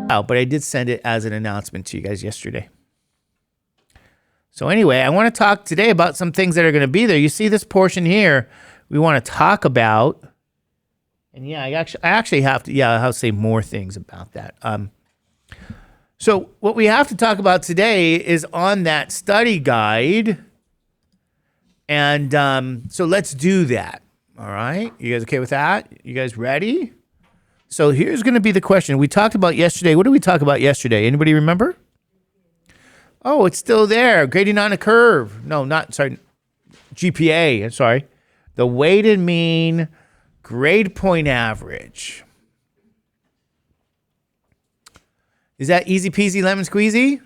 out, but I did send it as an announcement to you guys yesterday. So anyway, I want to talk today about some things that are going to be there. You see this portion here we want to talk about. And yeah, I actually have to, I have to say more things about that. So what we have to talk about today is on that study guide. And so let's do that. All right. You guys okay with that? You guys ready? So here's going to be the question. We talked about yesterday. What did we talk about yesterday? Anybody remember? Oh, it's still there. Grading on a curve. No, GPA. I'm sorry. The weighted mean grade point average. Is that easy peasy lemon squeezy?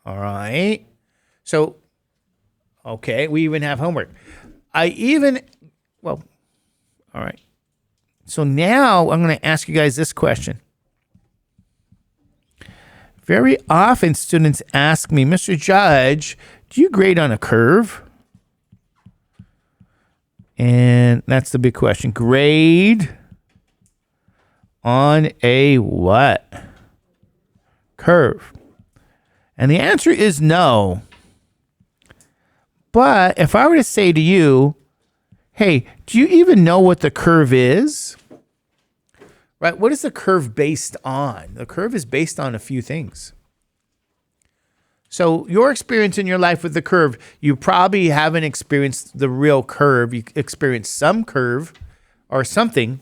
All right. So, okay, we even have homework. All right. So now I'm going to ask you guys this question. Very often students ask me, Mr. Judge, do you grade on a curve? And that's the big question. Grade on a what? Curve. And the answer is no. But if I were to say to you, hey, do you even know what the curve is? Right? What is the curve based on? The curve is based on a few things. So your experience in your life with the curve, you probably haven't experienced the real curve. You experienced some curve or something.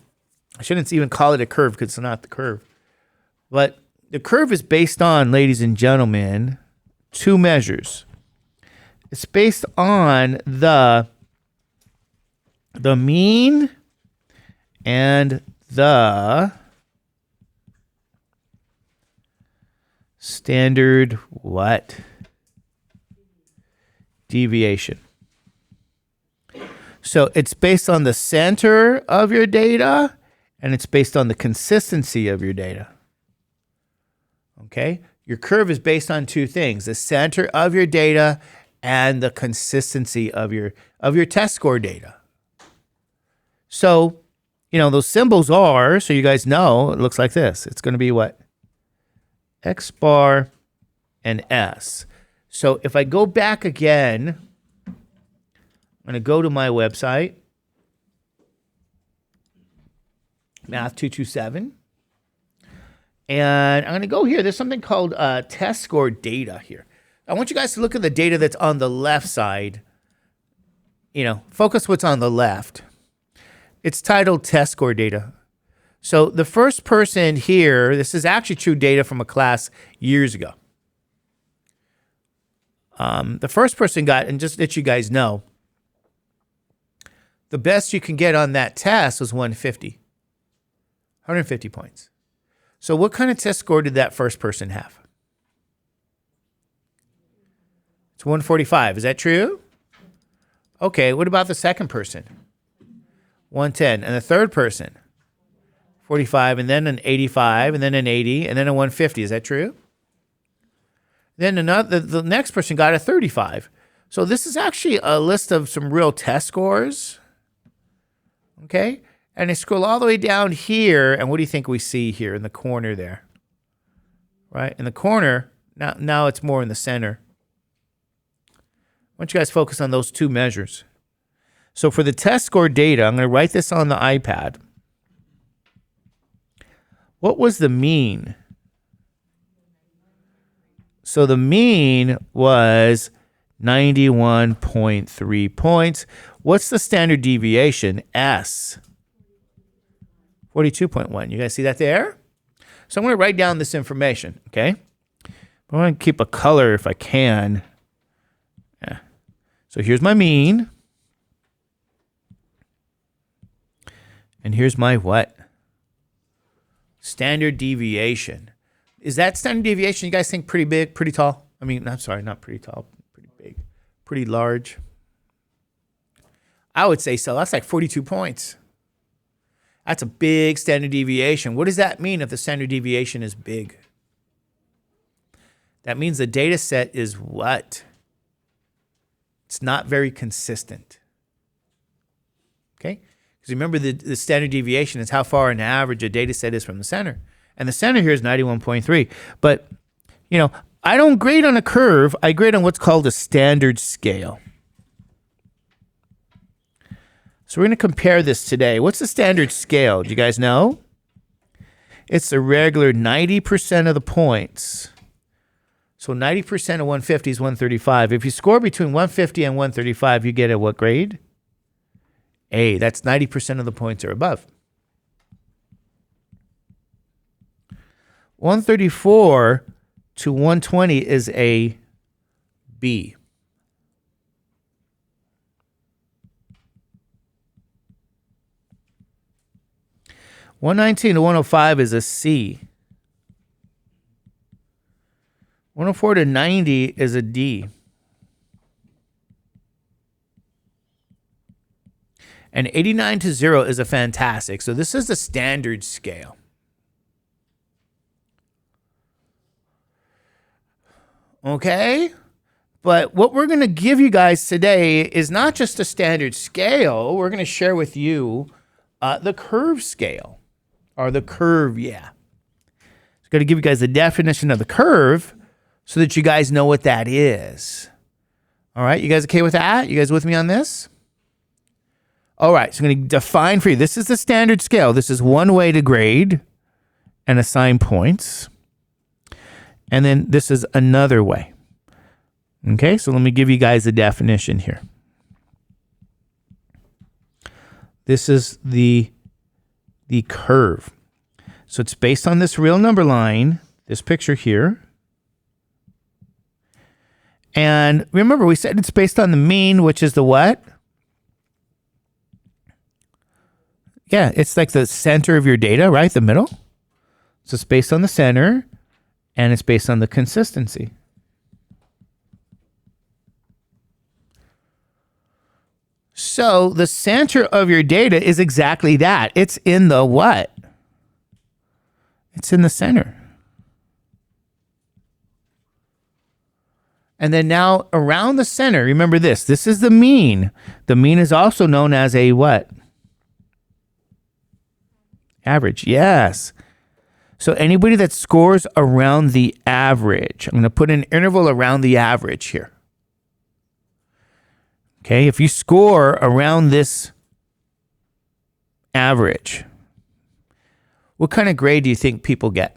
I shouldn't even call it a curve because it's not the curve. But the curve is based on, ladies and gentlemen, two measures. It's based on the mean and the standard what? Deviation. So it's based on the center of your data and it's based on the consistency of your data. Okay? Your curve is based on two things, the center of your data and the consistency of your test score data. So, those symbols are, so you guys know, it looks like this. It's going to be what? X bar and S. So if I go back again, I'm going to go to my website, Math227. And I'm going to go here. There's something called test score data here. I want you guys to look at the data that's on the left side. Focus what's on the left. It's titled test score data. So the first person here, this is actually true data from a class years ago. The first person got, and just that you guys know, the best you can get on that test was 150 points. So what kind of test score did that first person have? It's 145. Is that true? Okay, what about the second person? 110. And the third person? 45, and then an 85, and then an 80, and then a 150. Is that true? Then the next person got a 35. So this is actually a list of some real test scores. Okay? And I scroll all the way down here, and what do you think we see here in the corner there? Right? In the corner, now it's more in the center. I want you guys to focus on those two measures. So for the test score data, I'm going to write this on the iPad. What was the mean? So the mean was 91.3 points. What's the standard deviation? S. 42.1. You guys see that there? So I'm going to write down this information, okay? I want to keep a color if I can. Yeah. So here's my mean. And here's my what? Standard deviation. Is that standard deviation, you guys think pretty big, pretty tall? I mean, I'm sorry, not pretty tall, pretty big, pretty large. I would say so. That's like 42 points. That's a big standard deviation. What does that mean if the standard deviation is big? That means the data set is what? It's not very consistent. Okay? Because remember, the standard deviation is how far an average a data set is from the center. And the center here is 91.3. But, you know, I don't grade on a curve. I grade on what's called a standard scale. So we're going to compare this today. What's the standard scale? Do you guys know? It's the regular 90% of the points. So 90% of 150 is 135. If you score between 150 and 135, you get a what grade? A. That's 90% of the points or above. 134 to 120 is a B. (119 to 105 is a C. 104 to 90 is a D. And 89 to 0 is a fantastic. So this is the standard scale. Okay? But what we're going to give you guys today is not just a standard scale. We're going to share with you the curve scale. Or the curve, yeah. It's going to give you guys the definition of the curve so that you guys know what that is. All right, you guys okay with that? You guys with me on this? All right, so I'm going to define for you. This is the standard scale. This is one way to grade and assign points. And then this is another way. Okay, so let me give you guys a definition here. This is the curve. So it's based on this real number line, this picture here. And remember, we said it's based on the mean, which is the what? Yeah, it's like the center of your data, right? The middle. So it's based on the center, and it's based on the consistency. So the center of your data is exactly that. It's in the what? It's in the center. And then now around the center, remember this. This is the mean. The mean is also known as a what? Average. Yes. So anybody that scores around the average, I'm going to put an interval around the average here. Okay, if you score around this average, what kind of grade do you think people get?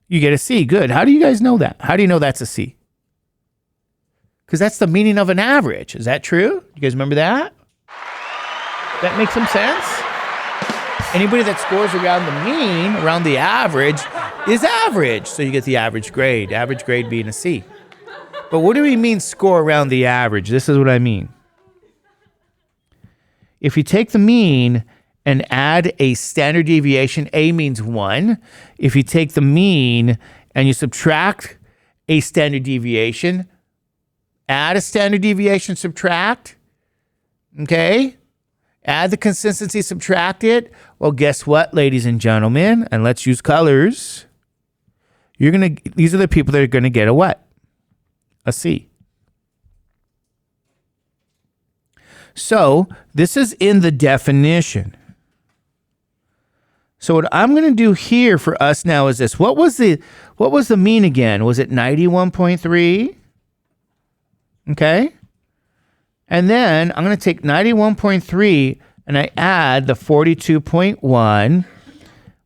You get a C. Good. How do you guys know that? How do you know that's a C? Because that's the meaning of an average. Is that true? You guys remember that? That makes some sense? Anybody that scores around the mean, around the average, is average. So you get the average grade being a C. But what do we mean score around the average? This is what I mean. If you take the mean and add a standard deviation, A means 1. If you take the mean and you subtract a standard deviation, add a standard deviation, subtract, okay? Add the consistency, subtract it. Well, guess what, ladies and gentlemen? And let's use colors. These are the people that are going to get a what? A C. So this is in the definition. So what I'm going to do here for us now is this. What was the mean again? Was it 91.3? Okay. And then I'm going to take 91.3 and I add the 42.1.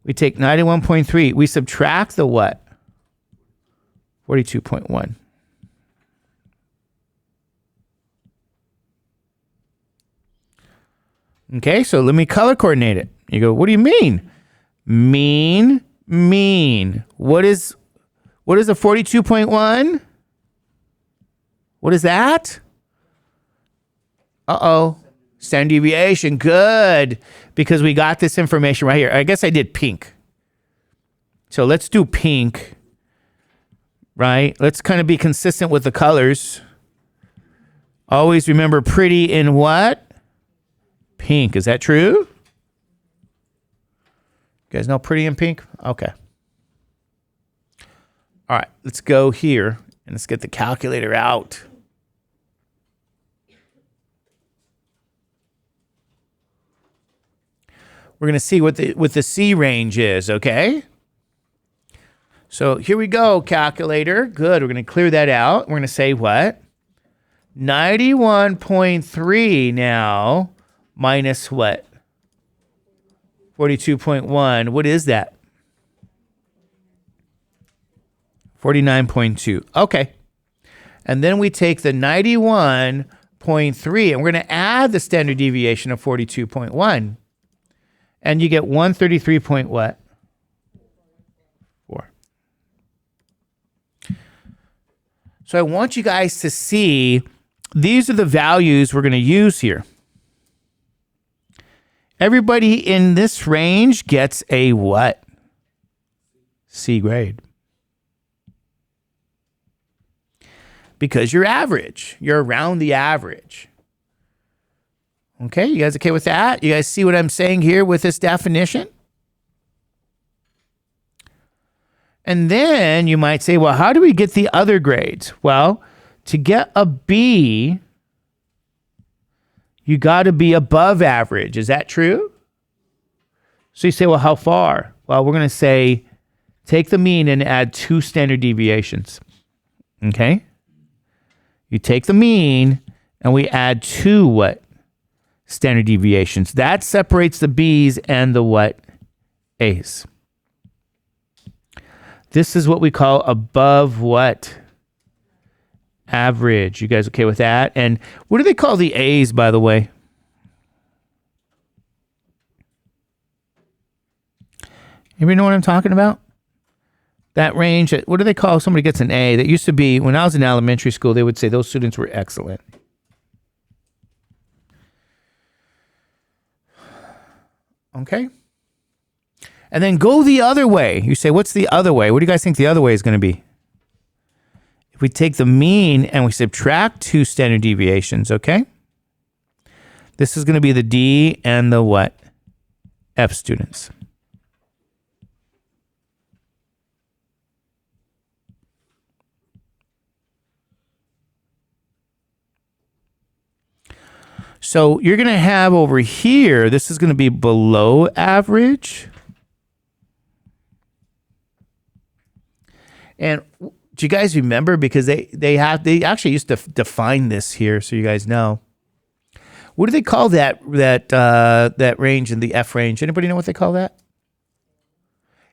We take 91.3. We subtract the what? 42.1. Okay, so let me color coordinate it. You go, what do you mean? Mean. What is a 42.1? What is that? Uh-oh. Standard deviation. Good. Because we got this information right here. I guess I did pink. So let's do pink. Right? Let's kind of be consistent with the colors. Always remember pretty in what? Pink. Is that true? You guys know pretty in pink? Okay. All right. Let's go here and let's get the calculator out. We're going to see what the C range is, okay? So here we go, calculator. Good. We're going to clear that out. We're going to say what? 91.3 now minus what? 42.1. What is that? 49.2. Okay. And then we take the 91.3 and we're going to add the standard deviation of 42.1. And you get 133 point what? 4. So I want you guys to see these are the values we're going to use here. Everybody in this range gets a what? C grade. Because you're average. You're around the average. Okay, you guys okay with that? You guys see what I'm saying here with this definition? And then you might say, well, how do we get the other grades? Well, to get a B, you got to be above average. Is that true? So you say, well, how far? Well, we're going to say, take the mean and add 2 standard deviations. Okay? You take the mean and we add 2 what? Standard deviations. That separates the B's and the what? A's. This is what we call above what? Average. You guys okay with that? And what do they call the A's, by the way? Anybody know what I'm talking about? That range, what do they call somebody gets an A? That used to be, when I was in elementary school, they would say those students were excellent. Okay? And then go the other way. You say, what's the other way? What do you guys think the other way is going to be? If we take the mean and we subtract 2 standard deviations, okay? This is going to be the D and the what? F students. So you're going to have over here, this is going to be below average. And do you guys remember? Because they actually used to define this here, so you guys know. What do they call that range in the F range? Anybody know what they call that?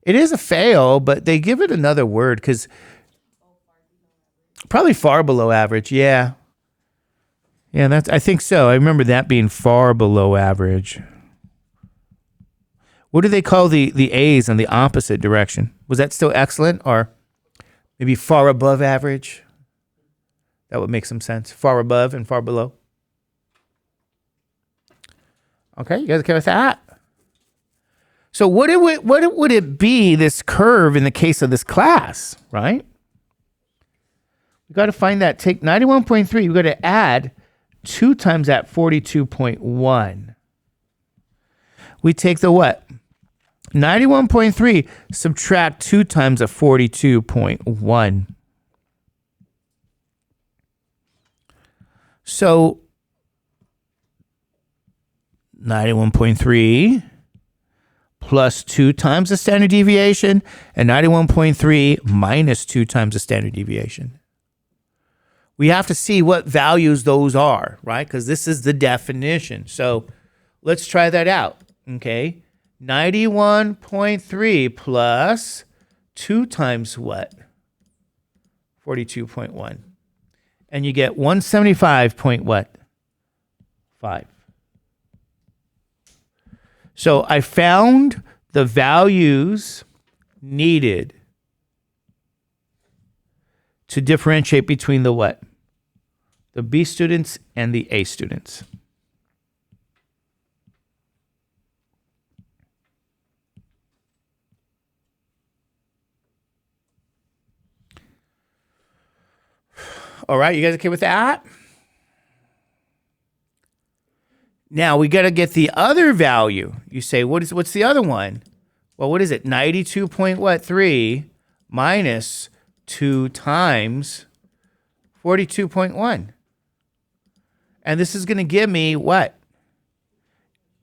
It is a fail, but they give it another word because probably far below average. Yeah. Yeah, I think so. I remember that being far below average. What do they call the A's in the opposite direction? Was that still excellent or maybe far above average? That would make some sense. Far above and far below. Okay, you guys okay with that? So what would it be, this curve in the case of this class, right? We got to find that. Take 91.3. We got to add 2 times that 42.1. We take the what? 91.3, subtract 2 times a 42.1. So 91.3 plus 2 times the standard deviation, and 91.3 minus 2 times the standard deviation. We have to see what values those are, right? Because this is the definition. So let's try that out, okay? 91.3 plus 2 times what? 42.1. And you get 175 point what? 5. So I found the values needed to differentiate between the what? The B students and the A students. All right, you guys okay with that? Now we got to get the other value. You say, what's the other one? Well, what is it? 92.3 minus 2 times 42.1. And this is going to give me what?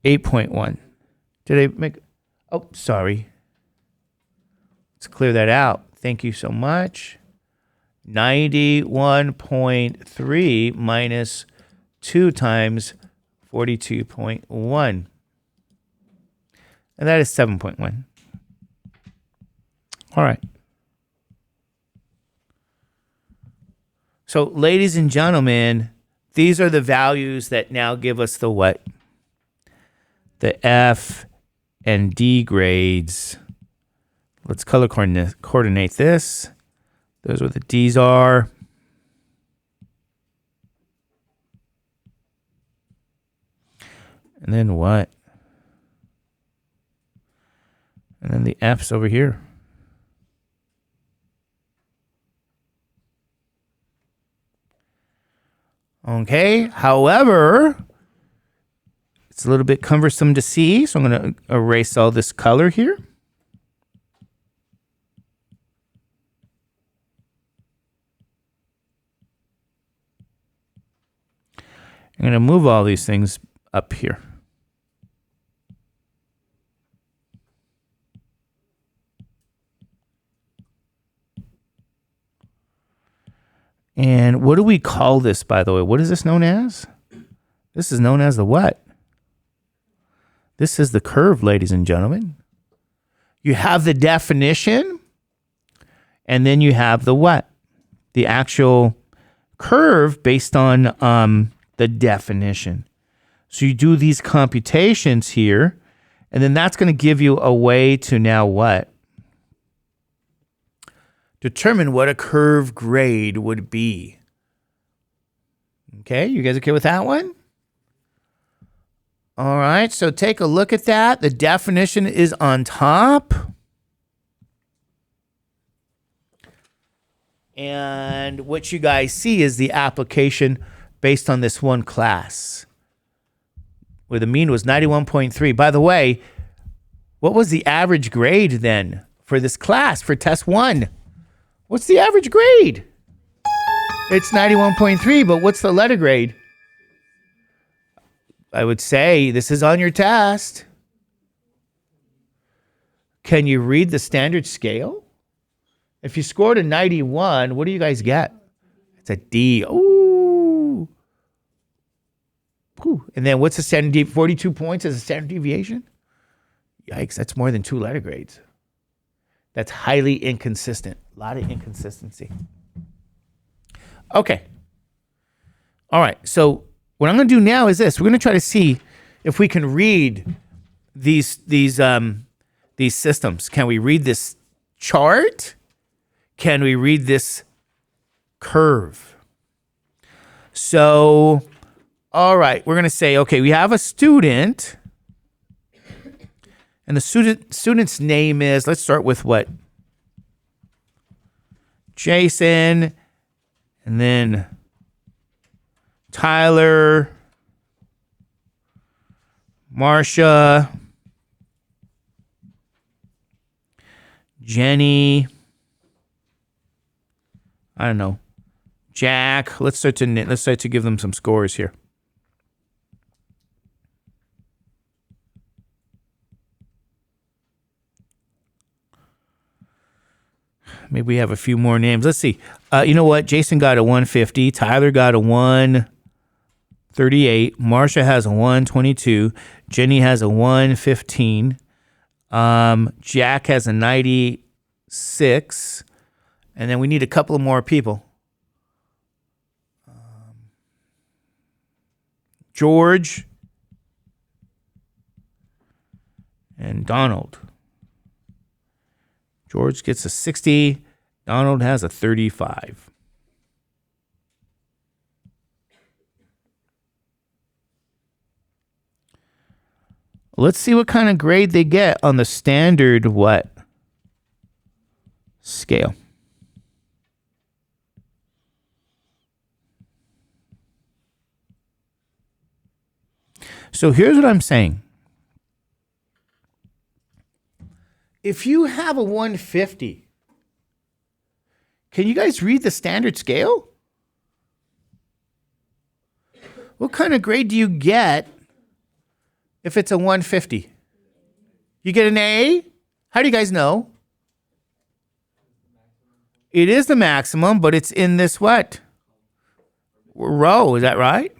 8.1. Did I make? Oh, sorry. Let's clear that out. Thank you so much. 91.3 minus 2 times 42.1. And that is 7.1. All right. So, ladies and gentlemen, these are the values that now give us the what? The F and D grades. Let's color coordinate this. Those are what the D's are. And then what? And then the F's over here. Okay, however, it's a little bit cumbersome to see, so I'm going to erase all this color here. I'm going to move all these things up here. And what do we call this, by the way? What is this known as? This is known as the what? This is the curve, ladies and gentlemen. You have the definition, and then you have the what? The actual curve based on the definition. So you do these computations here, and then that's going to give you a way to now what? Determine what a curve grade would be. Okay, you guys okay with that one? All right, so take a look at that. The definition is on top. And what you guys see is the application based on this one class, where the mean was 91.3. By the way, what was the average grade then for this class, for test 1? What's the average grade? It's 91.3, but what's the letter grade? I would say this is on your test. Can you read the standard scale? If you scored a 91, what do you guys get? It's a D. Ooh. Whew. And then what's the standard deviation? 42 points as a standard deviation? Yikes, that's more than 2 letter grades. That's highly inconsistent. A lot of inconsistency. Okay. All right. So what I'm going to do now is this. We're going to try to see if we can read these systems. Can we read this chart? Can we read this curve? So, all right. We're going to say, okay, we have a student. And the student's name is, let's start with what? Jason, and then Tyler, Marcia, Jenny, I don't know, Jack. Let's start to give them some scores here. Maybe we have a few more names. Let's see. You know what? Jason got a 150. Tyler got a 138. Marcia has a 122. Jenny has a 115. Jack has a 96. And then we need a couple of more people. George and Donald. George gets a 60. Donald has a 35. Let's see what kind of grade they get on the standard what? Scale. So here's what I'm saying. If you have a 150, can you guys read the standard scale? What kind of grade do you get if it's a 150? You get an A? How do you guys know? It is the maximum, but it's in this what? Row, is that right?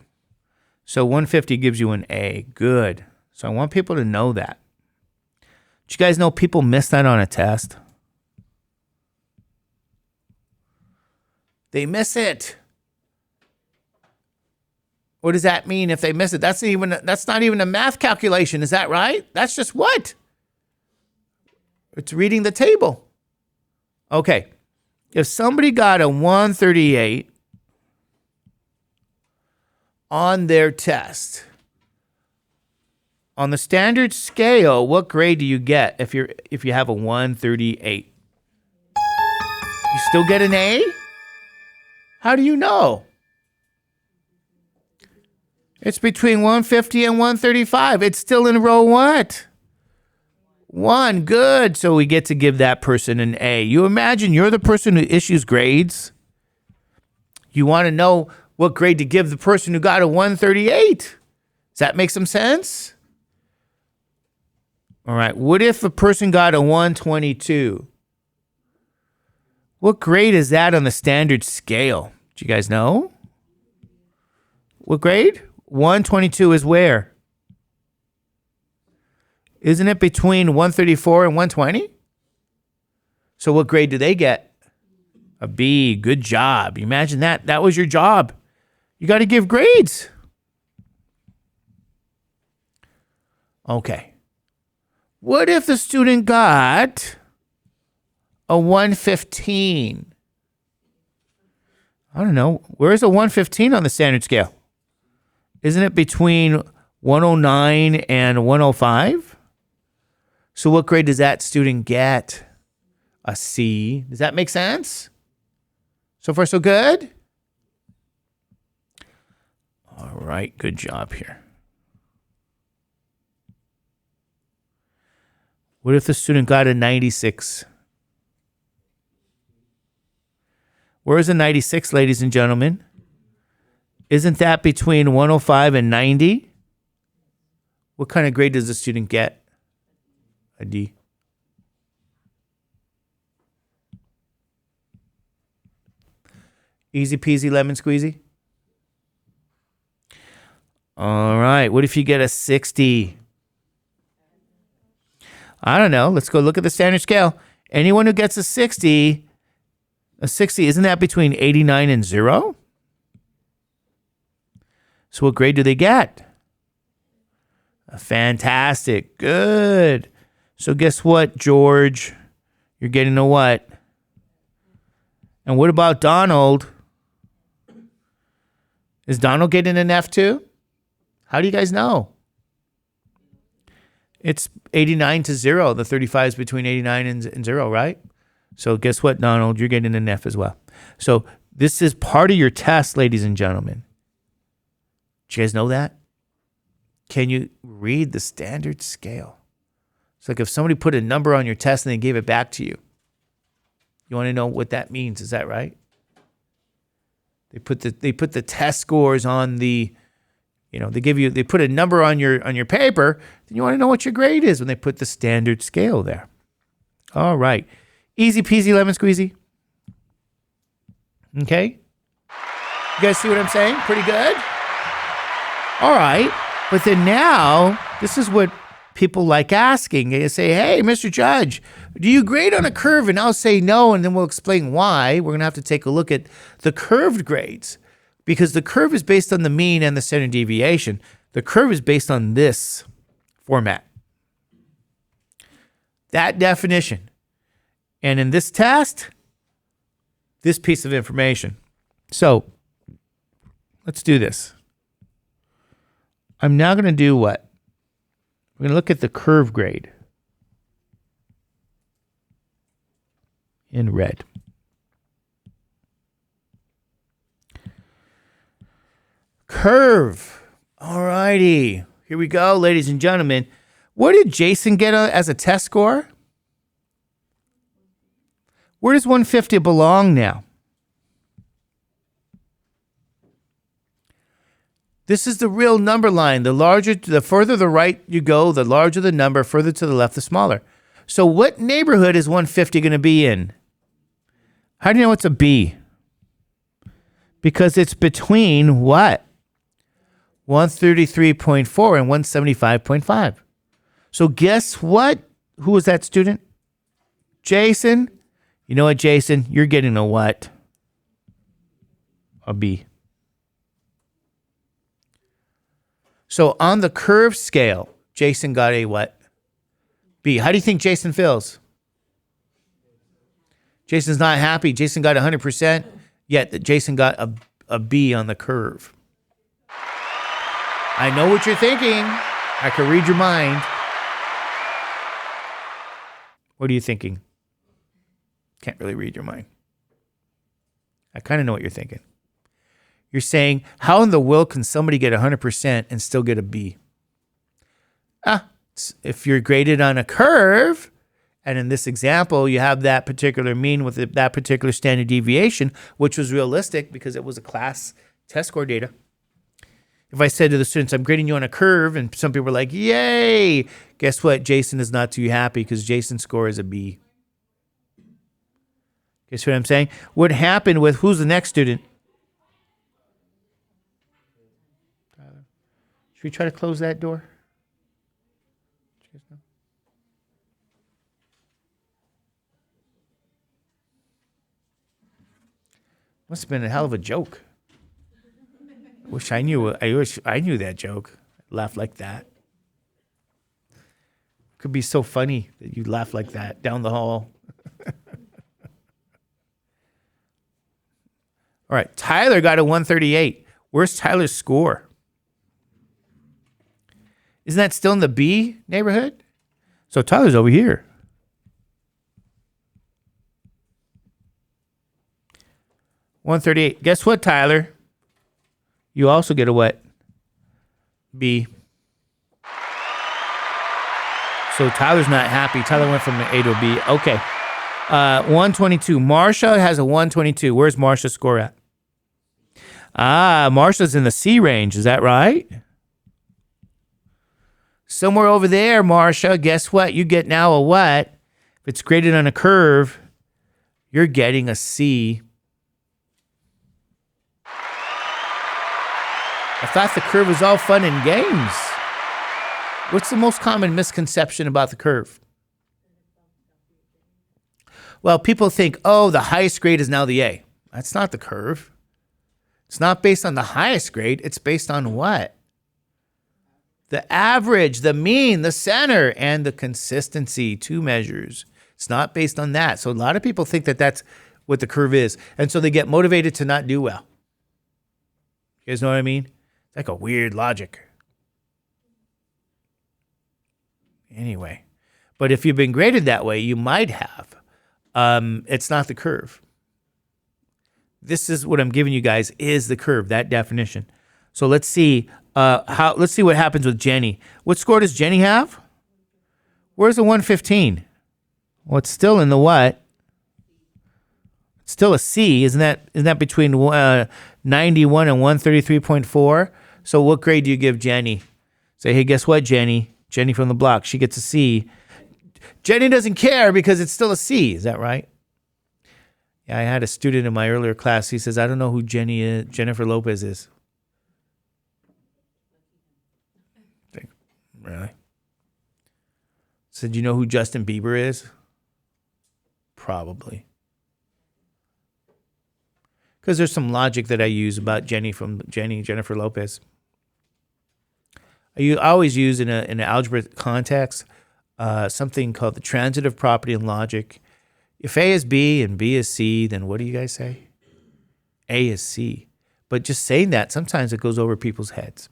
So 150 gives you an A. Good. So I want people to know that. Did you guys know people miss that on a test? They miss it. What does that mean if they miss it? That's not even a math calculation. Is that right? That's just what? It's reading the table. Okay. If somebody got a 138 on their test, on the standard scale, what grade do you get if you have a 138? You still get an A? How do you know? It's between 150 and 135. It's still in row what? 1. Good. So we get to give that person an A. You imagine you're the person who issues grades. You want to know what grade to give the person who got a 138. Does that make some sense? All right. What if a person got a 122? What grade is that on the standard scale? Do you guys know? What grade? 122 is where? Isn't it between 134 and 120? So what grade do they get? A B. Good job. You imagine that. That was your job. You got to give grades. Okay. What if the student got a 115? I don't know. Where's a 115 on the standard scale? Isn't it between 109 and 105? So what grade does that student get? A C. Does that make sense? So far, so good? All right, good job here. What if the student got a 96? Where's a 96, ladies and gentlemen? Isn't that between 105 and 90? What kind of grade does the student get? A D. Easy peasy lemon squeezy. All right. What if you get a 60? I don't know. Let's go look at the standard scale. Anyone who gets a 60, isn't that between 89 and 0? So what grade do they get? Fantastic. Good. So guess what, George? You're getting a what? And what about Donald? Is Donald getting an F too? How do you guys know? It's 89 to 0. The 35 is between 89 and 0, right? So guess what, Donald? You're getting an F as well. So this is part of your test, ladies and gentlemen. Do you guys know that? Can you read the standard scale? It's like if somebody put a number on your test and they gave it back to you. You want to know what that means? Is that right? They put the test scores on the, they put a number on your paper. Then you want to know what your grade is when they put the standard scale there. All right, easy peasy lemon squeezy. Okay, you guys see what I'm saying? Pretty good. All right, but then now this is what people like asking. They say, "Hey, Mr. Judge, do you grade on a curve?" And I'll say no, and then we'll explain why. We're going to have to take a look at the curved grades because the curve is based on the mean and the standard deviation. The curve is based on this format, that definition. And in this test, this piece of information. So let's do this. I'm now going to do what? We're going to look at the curve grade in red. Curve. All righty. Here we go, ladies and gentlemen. What did Jason get as a test score? Where does 150 belong now? This is the real number line. The further the right you go, the larger the number, further to the left, the smaller. So what neighborhood is 150 going to be in? How do you know it's a B? Because it's between what? 133.4 and 175.5. So guess what? Who was that student? Jason. You know what, Jason? You're getting a what? A B. So on the curve scale, Jason got a what? B. How do you think Jason feels? Jason's not happy. Jason got 100%, yet Jason got a B on the curve. I know what you're thinking. I can read your mind. What are you thinking? Can't really read your mind. I kind of know what you're thinking. You're saying, how in the world can somebody get 100% and still get a B? If you're graded on a curve, and in this example, you have that particular mean with that particular standard deviation, which was realistic because it was a class test score data. If I said to the students, I'm grading you on a curve, and some people were like, yay, guess what? Jason is not too happy because Jason's score is a B. Guess what I'm saying? What happened with, who's the next student? Should we try to close that door? Must have been a hell of a joke. I wish I knew that joke. Laugh like that. Could be so funny that you laugh like that down the hall. All right, Tyler got a 138. Where's Tyler's score? Isn't that still in the B neighborhood? So Tyler's over here. $138. Guess what, Tyler? You also get a what? B. So Tyler's not happy. Tyler went from an A to a B. Okay. 122. Marsha has a 122. Where's Marsha's score at? Marsha's in the C range. Is that right? Somewhere over there, Marsha. Guess what? You get now a what? If it's graded on a curve, you're getting a C. I thought the curve was all fun and games. What's the most common misconception about the curve? Well, people think, oh, the highest grade is now the A. That's not the curve. It's not based on the highest grade. It's based on what? The average, the mean, the center, and the consistency, 2 measures. It's not based on that. So a lot of people think that that's what the curve is. And so they get motivated to not do well. You guys know what I mean? It's like a weird logic. Anyway, but if you've been graded that way, you might have. It's not the curve. This is what I'm giving you guys is the curve, that definition. So let's see let's see what happens with Jenny. What score does Jenny have? Where's the 115? Well, it's still in the what? It's still a C. Isn't that between 91 and 133.4? So what grade do you give Jenny? Say, hey, guess what, Jenny? Jenny from the block, she gets a C. Jenny doesn't care because it's still a C. Is that right? Yeah, I had a student in my earlier class. He says, I don't know who Jennifer Lopez is. Really? Said, you know who Justin Bieber is? Probably. Because there's some logic that I use about Jennifer Lopez. I always use in an algebra context something called the transitive property in logic. If A is B and B is C, then what do you guys say? A is C. But just saying that, sometimes it goes over people's heads.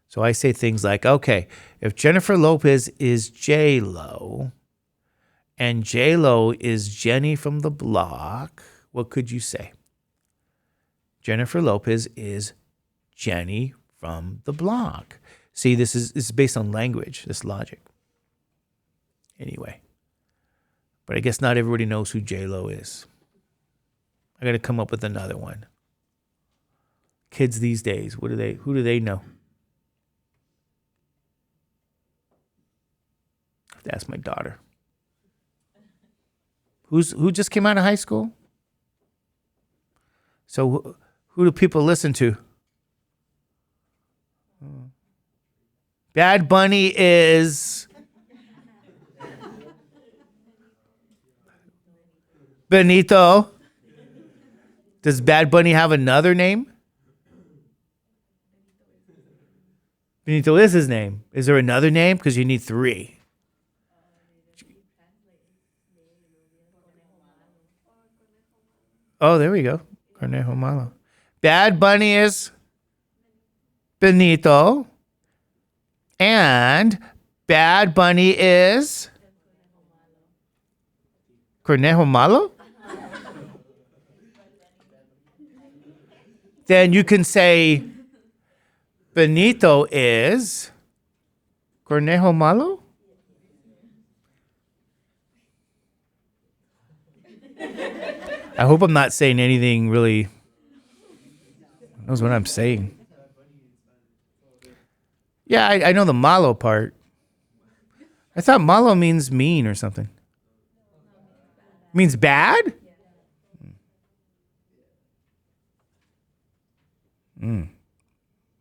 So I say things like, okay, if Jennifer Lopez is J-Lo and J-Lo is Jenny from the block, what could you say? Jennifer Lopez is Jenny from the block. See, this is based on language, this logic. Anyway. But I guess not everybody knows who J-Lo is. I got to come up with another one. Kids these days, who do they know? I have to ask my daughter. Who just came out of high school? So who do people listen to? Bad Bunny is Benito. Does Bad Bunny have another name? Benito is his name. Is there another name? Because you need 3. Oh, there we go. Conejo Malo. Bad Bunny is Benito. And Bad Bunny is Conejo Malo? Then you can say Benito is Conejo Malo? I hope I'm not saying anything really knows what I'm saying. Yeah, I know the malo part. I thought malo means mean or something. Means bad?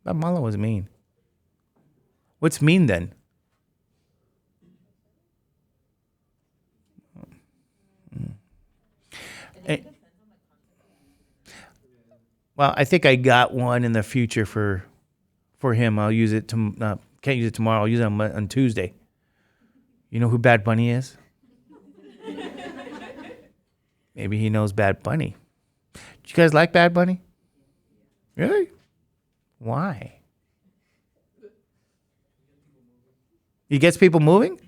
That malo was mean. What's mean then? Well, I think I got one in the future for him. I'll use it to can't use it tomorrow. I'll use it on Tuesday. You know who Bad Bunny is? Maybe he knows Bad Bunny. Do you guys like Bad Bunny? Really? Why? He gets people moving?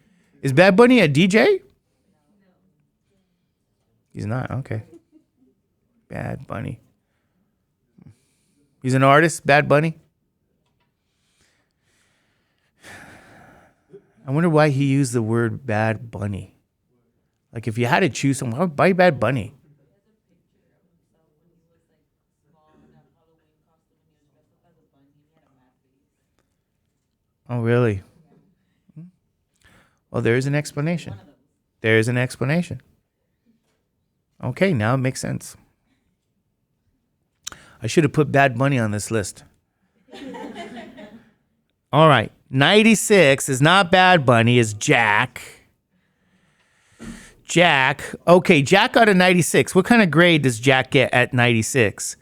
Is Bad Bunny a DJ? He's not. Okay. Bad Bunny. He's an artist, Bad Bunny. I wonder why he used the word Bad Bunny. Like if you had to choose someone, why Bad Bunny? Oh, really? Well, there's an explanation. There's an explanation. Okay, now it makes sense. I should have put Bad Bunny on this list. All right. 96 is not Bad Bunny, it's Jack. Jack. Okay, Jack got a 96. What kind of grade does Jack get at 96?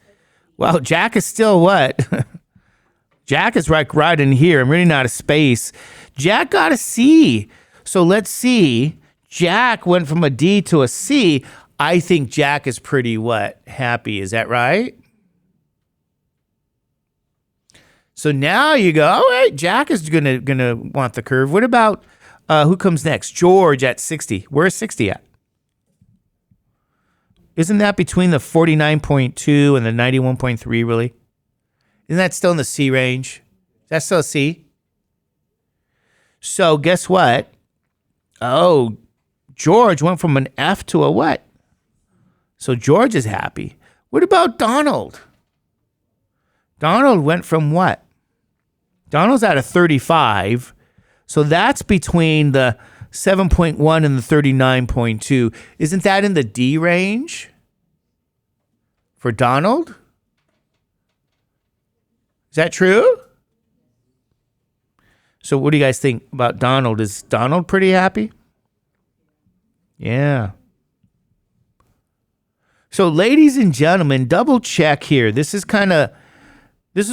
Well, Jack is still what? Jack is right in here. I'm running out of space. Jack got a C. So let's see. Jack went from a D to a C. I think Jack is pretty what? Happy. Is that right? So now you go, all right, Jack is gonna want the curve. What about who comes next? George at 60. Where's 60 at? Isn't that between the 49.2 and the 91.3 really? Isn't that still in the C range? Is that still a C? So guess what? Oh, George went from an F to a what? So George is happy. What about Donald? Donald went from what? Donald's at a 35. So that's between the 7.1 and the 39.2. Isn't that in the D range for Donald? Is that true? So what do you guys think about Donald? Is Donald pretty happy? Yeah. So ladies and gentlemen, double check here. This is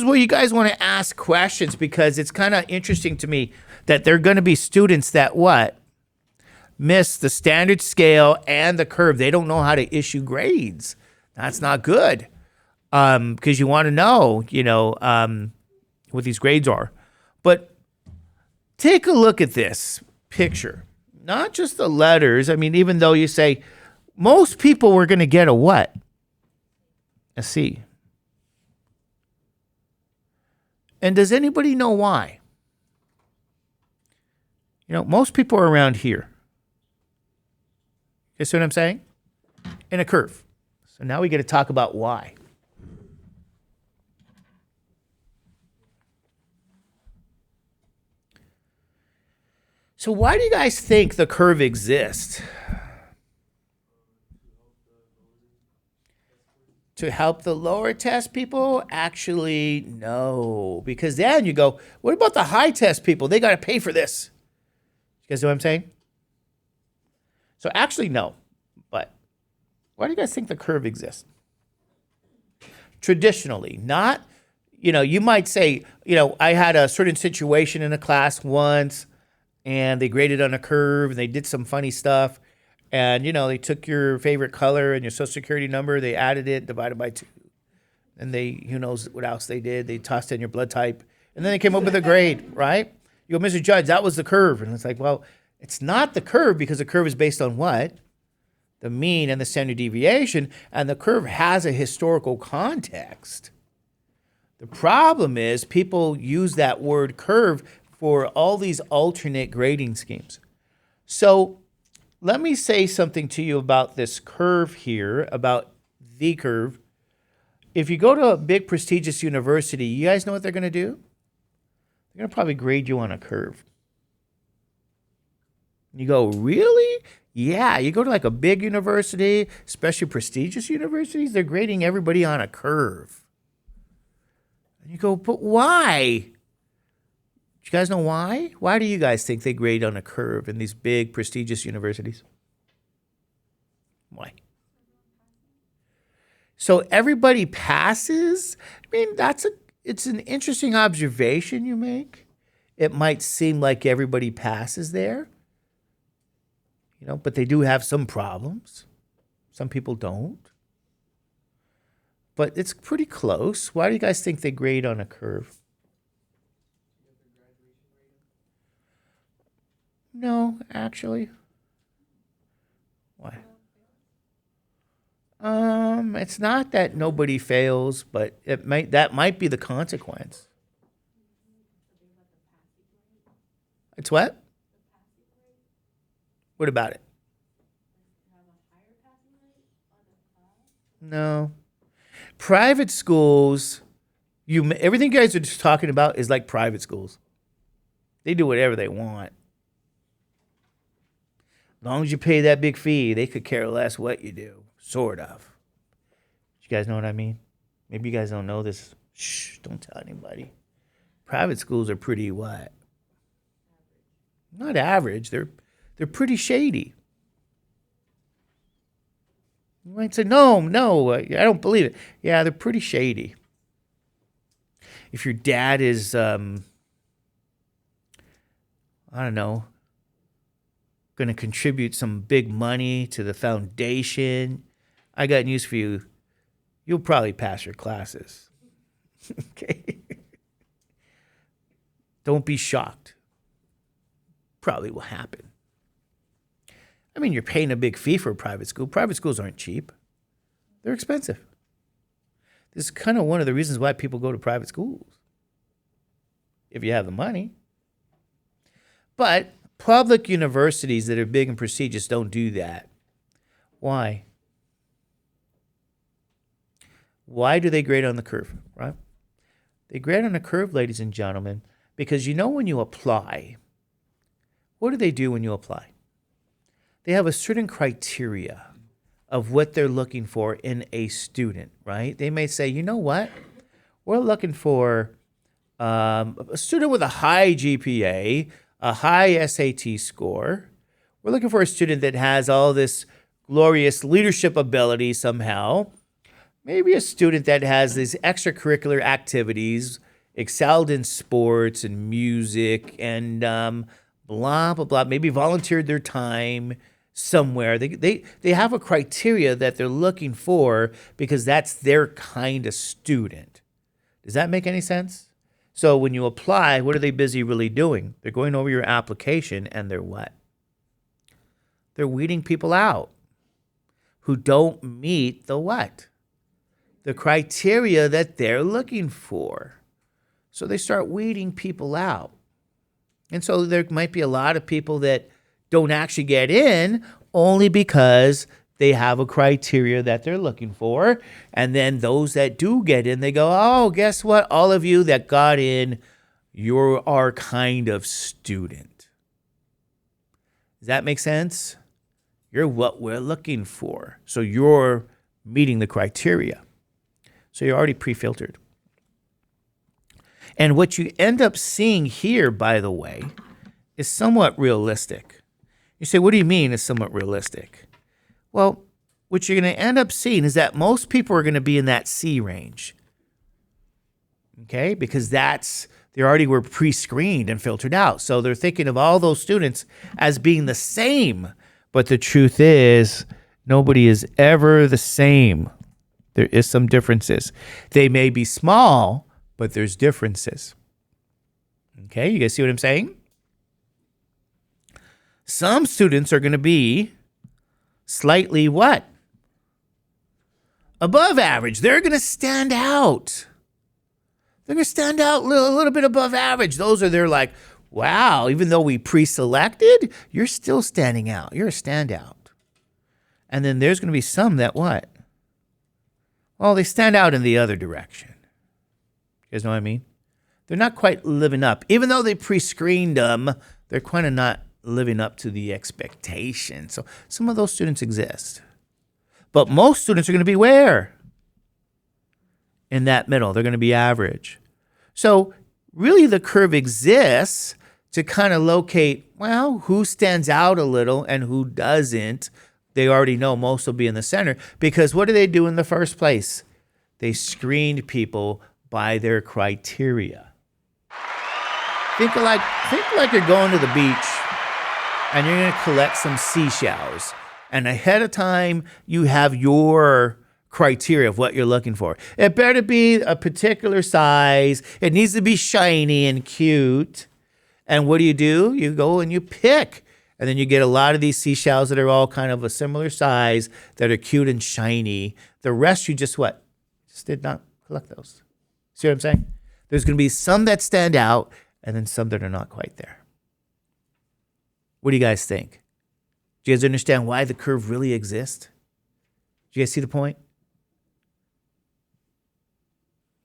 where you guys want to ask questions because it's kind of interesting to me that there are going to be students that what? Miss the standard scale and the curve. They don't know how to issue grades. That's not good. Because you want to know, what these grades are. But take a look at this picture. Not just the letters. I mean, even though you say most people were going to get a what? A C. And does anybody know why? Most people are around here. You see what I'm saying? In a curve. So now we get to talk about why. So why do you guys think the curve exists? To help the lower test people? Actually, no. Because then you go, what about the high test people? They got to pay for this. You guys know what I'm saying? So actually, no. But why do you guys think the curve exists? Traditionally, not, you might say, I had a certain situation in a class once and they graded on a curve and they did some funny stuff. And, they took your favorite color and your social security number, they added it, divided by 2. And who knows what else they did. They tossed in your blood type. And then they came up with a grade, right? You go, Mr. Judge, that was the curve. And it's like, well, it's not the curve because the curve is based on what? The mean and the standard deviation. And the curve has a historical context. The problem is people use that word curve for all these alternate grading schemes. So let me say something to you about this curve here, about the curve. If you go to a big prestigious university, you guys know what they're going to do? They're going to probably grade you on a curve. You go, really? Yeah, you go to like a big university, especially prestigious universities, they're grading everybody on a curve. And you go, but why? Do you guys know why? Why do you guys think they grade on a curve in these big, prestigious universities? Why? So everybody passes? I mean, it's an interesting observation you make. It might seem like everybody passes there, but they do have some problems. Some people don't. But it's pretty close. Why do you guys think they grade on a curve? No, actually. Why? It's not that nobody fails, but that might be the consequence. It's what? What about it? No. Private schools, everything you guys are just talking about is like private schools. They do whatever they want. As long as you pay that big fee, they could care less what you do, sort of. You guys know what I mean? Maybe you guys don't know this. Shh, don't tell anybody. Private schools are pretty what? Not average. They're pretty shady. You might say, no, I don't believe it. Yeah, they're pretty shady. If your dad is, I don't know, going to contribute some big money to the foundation, I got news for you. You'll probably pass your classes. Okay? Don't be shocked. Probably will happen. I mean, you're paying a big fee for a private school. Private schools aren't cheap. They're expensive. This is kind of one of the reasons why people go to private schools, if you have the money. But public universities that are big and prestigious don't do that. Why? Why do they grade on the curve, right? They grade on the curve, ladies and gentlemen, because when you apply, what do they do when you apply? They have a certain criteria of what they're looking for in a student, right? They may say, you know what? We're looking for a student with a high GPA, a high SAT score. We're looking for a student that has all this glorious leadership ability somehow. Maybe a student that has these extracurricular activities, excelled in sports and music and blah, blah, blah. Maybe volunteered their time somewhere. They have a criteria that they're looking for because that's their kind of student. Does that make any sense? So when you apply, what are they busy really doing? They're going over your application and they're what? They're weeding people out who don't meet the what? The criteria that they're looking for. So they start weeding people out. And so there might be a lot of people that don't actually get in only because they have a criteria that they're looking for. And then those that do get in, they go, oh, guess what? All of you that got in, you're our kind of student. Does that make sense? You're what we're looking for. So you're meeting the criteria. So you're already pre-filtered. And what you end up seeing here, by the way, is somewhat realistic. You say, what do you mean is somewhat realistic? Well, what you're going to end up seeing is that most people are going to be in that C range. Okay? Because they already were pre-screened and filtered out. So they're thinking of all those students as being the same. But the truth is, nobody is ever the same. There is some differences. They may be small, but there's differences. Okay, you guys see what I'm saying? Some students are going to be slightly what? Above average. They're going to stand out. They're going to stand out a little bit above average. They're like, wow, even though we pre-selected, you're still standing out. You're a standout. And then there's going to be some that what? Well, they stand out in the other direction. You guys know what I mean? They're not quite living up. Even though they pre-screened them, they're kind of not living up to the expectation. So some of those students exist. But most students are going to be where? In that middle. They're going to be average. So really the curve exists to kind of locate, well, who stands out a little and who doesn't. They already know most will be in the center. Because what do they do in the first place? They screened people by their criteria. Think like you're going to the beach and you're going to collect some seashells. And ahead of time, you have your criteria of what you're looking for. It better be a particular size. It needs to be shiny and cute. And what do? You go and you pick. And then you get a lot of these seashells that are all kind of a similar size that are cute and shiny. The rest you just what? Just did not collect those. See what I'm saying? There's going to be some that stand out and then some that are not quite there. What do you guys think? Do you guys understand why the curve really exists? Do you guys see the point?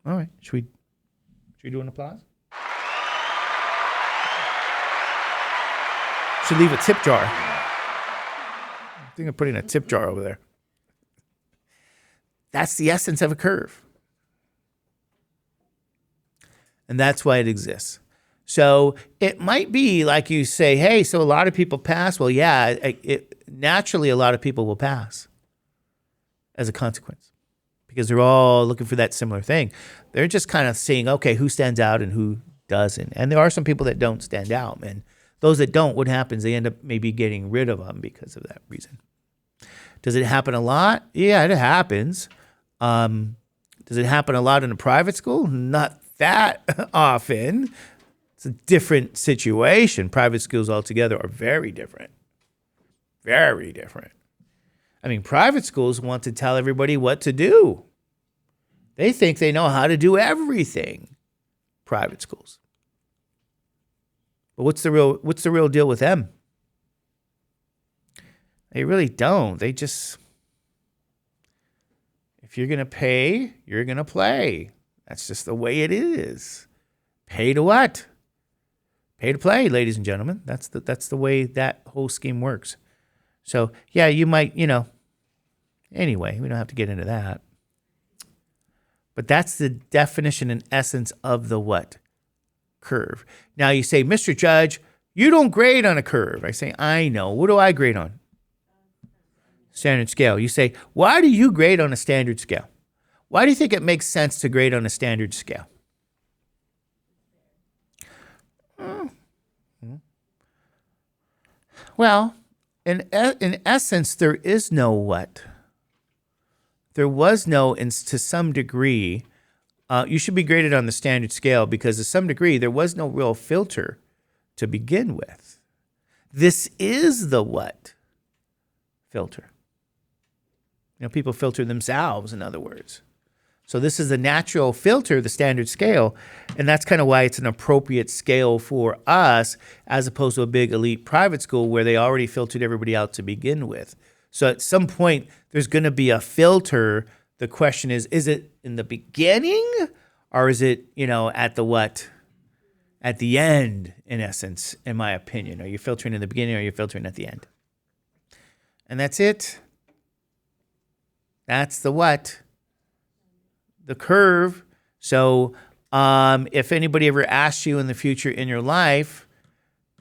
All right. Should we do an applause? Should leave a tip jar. I think I'm putting a tip jar over there. That's the essence of a curve. And that's why it exists. So it might be like you say, hey, so a lot of people pass. Well, yeah, naturally a lot of people will pass as a consequence because they're all looking for that similar thing. They're just kind of seeing, okay, who stands out and who doesn't. And there are some people that don't stand out. And those that don't, what happens? They end up maybe getting rid of them because of that reason. Does it happen a lot? Yeah, it happens. Does it happen a lot in a private school? Not that often. It's a different situation. Private schools altogether are very different. Very different. I mean, private schools want to tell everybody what to do. They think they know how to do everything. Private schools. But what's the real deal with them? They really don't. They just, if you're going to pay, you're going to play. That's just the way it is. Pay to what? Pay to play, ladies and gentlemen. That's the way that whole scheme works. So, yeah, you might, anyway, we don't have to get into that. But that's the definition and essence of the what? Curve. Now you say, Mr. Judge, you don't grade on a curve. I say, I know. What do I grade on? Standard scale. You say, why do you grade on a standard scale? Why do you think it makes sense to grade on a standard scale? Well, in essence, there is no what? There was no, to some degree, you should be graded on the standard scale because to some degree, there was no real filter to begin with. This is the what? Filter. People filter themselves, in other words. So this is a natural filter, the standard scale, and that's kind of why it's an appropriate scale for us as opposed to a big elite private school where they already filtered everybody out to begin with. So at some point, there's going to be a filter. The question is it in the beginning or is it, at the what? at the end, in essence, in my opinion. Are you filtering in the beginning or are you filtering at the end? And that's it. That's the what? The curve. So if anybody ever asks you in the future in your life,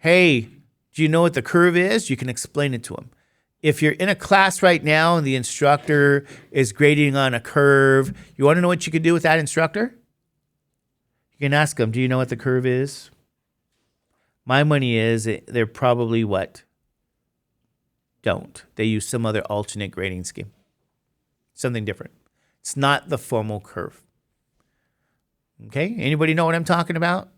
hey, do you know what the curve is? You can explain it to them. If you're in a class right now and the instructor is grading on a curve, you want to know what you can do with that instructor? You can ask them, do you know what the curve is? My money is they're probably what? Don't. They use some other alternate grading scheme. Something different. It's not the formal curve. Okay? Anybody know what I'm talking about?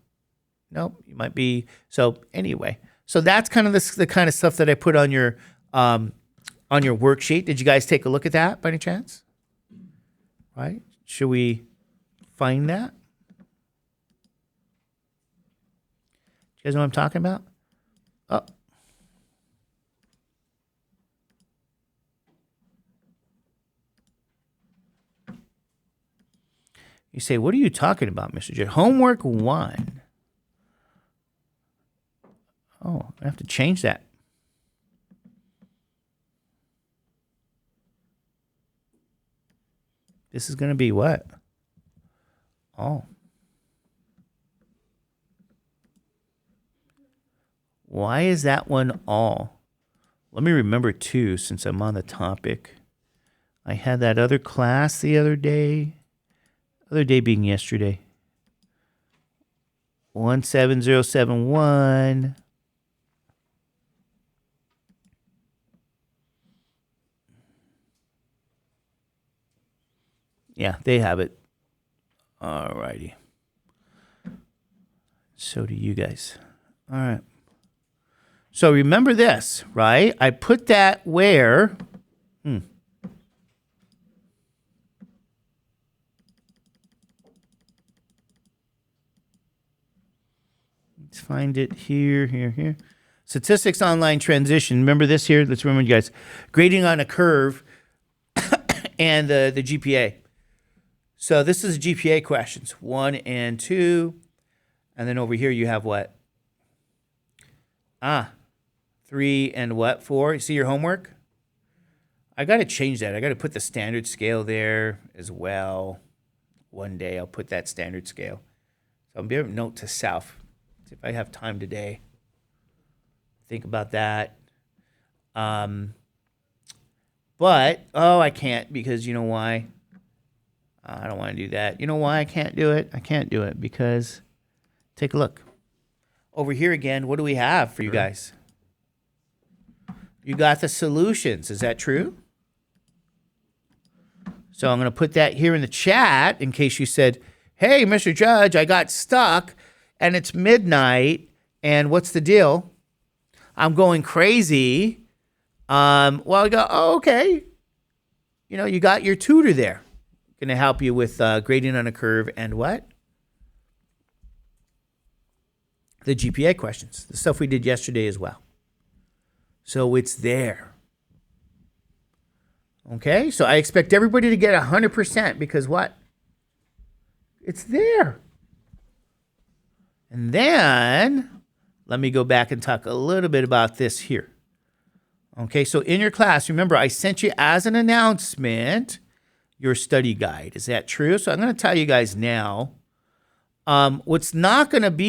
Nope. You might be. So anyway, so that's kind of the kind of stuff that I put on your worksheet. Did you guys take a look at that by any chance? Right? Should we find that? You guys know what I'm talking about? Oh. You say, what are you talking about, Mr. J? Homework 1. Oh, I have to change that. This is going to be what? Oh. Why is that one all? Let me remember too, since I'm on the topic. I had that other class the other day. Other day being yesterday. 17071. Yeah, they have it. All righty. So do you guys. All right. So remember this, right? I put that where? Let's find it here. Statistics online transition. Remember this here? Let's remember, you guys. Grading on a curve and the GPA. So this is GPA questions, 1 and 2. And then over here you have what? 3 and what? 4. You see your homework? I got to change that. I got to put the standard scale there as well. One day I'll put that standard scale. So I'll be able to note to self. See if I have time today. Think about that. But, I can't because you know why? I don't want to do that. You know why I can't do it? I can't do it because, take a look. Over here again, what do we have for you guys? You got the solutions. Is that true? So I'm going to put that here in the chat in case you said, hey, Mr. Judge, I got stuck and it's midnight and what's the deal? I'm going crazy. Well, I go, oh, okay. You know, you got your tutor there. Going to help you with grading on a curve and what? The GPA questions, the stuff we did yesterday as well. So it's there. Okay, so I expect everybody to get 100% because what? It's there. And then let me go back and talk a little bit about this here. Okay, so in your class, remember I sent you as an announcement your study guide. Is that true? So I'm going to tell you guys now. What's not going to be